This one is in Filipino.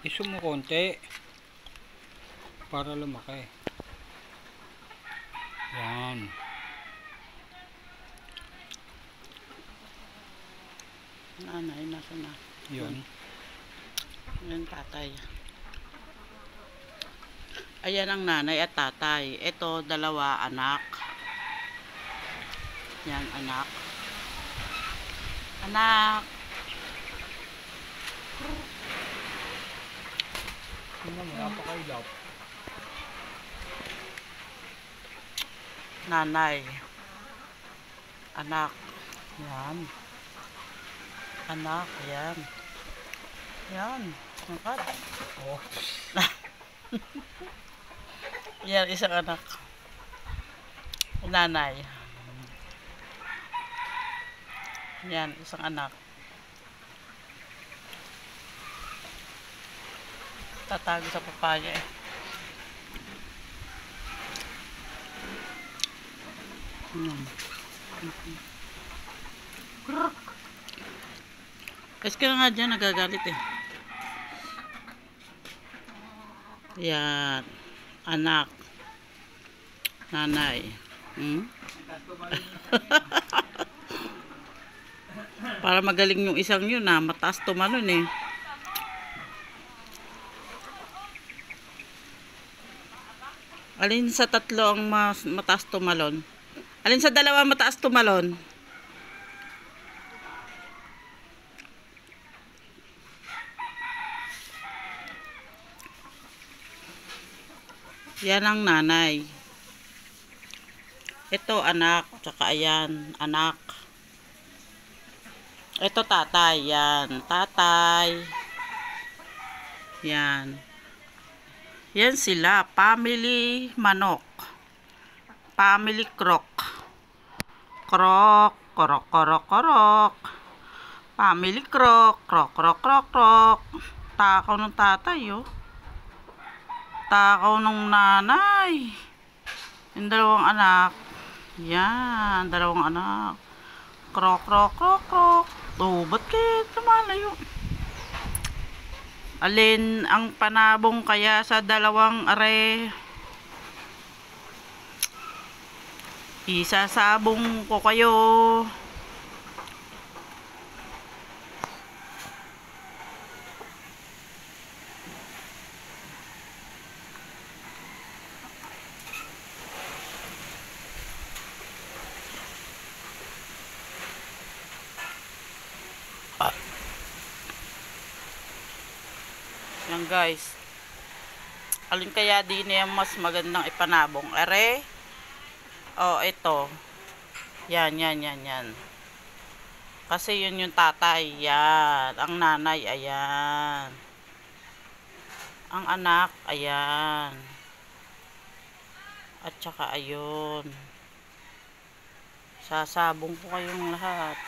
Iso mo konti para lumaki. Yan. Nanay, nasa na? Yun. Yan tatay. Ayan ang nanay at tatay. Ito, dalawa anak. Yan, anak. Anak. Tingnan mo, napakailap. Nanay. Anak. Yan. Anak, yan. Yan. Angkat. Oh. Yan, isang anak. Nanay. Yan, isang anak. Tatago sa papaya eh. Kasi ka nga dyan, nagagalit eh. Yan. Anak. Nanay. Para magaling yung isang yun na mataas tumalon eh. Alin sa tatlo ang mas mataas tumalon? Alin sa dalawa mataas tumalon? Yan ang nanay. Ito anak, tsaka ayan, anak. Ito tatay, yan, tatay. Yan. Yan sila, family manok. Family croc. Croc, krok, krok, krok. Family croc, krok, krok, krok, krok. Takaw ng tatay, oh. Takaw ng nanay. Yung dalawang anak. Yan, dalawang anak. Krok, krok, krok, krok. Oh, ba't kayo lumalayo? Alin ang panabong kaya sa dalawang are? Isasabong ko kayo. Yan guys. Alin kaya din yung mas magandang ipanabong? Are? Oh, ito. Yan, yan, yan, yan. Kasi yun yung tatay. Yan. Ang nanay, ayan. Ang anak, ayan. At saka ayun. Sasabong ko kayong lahat.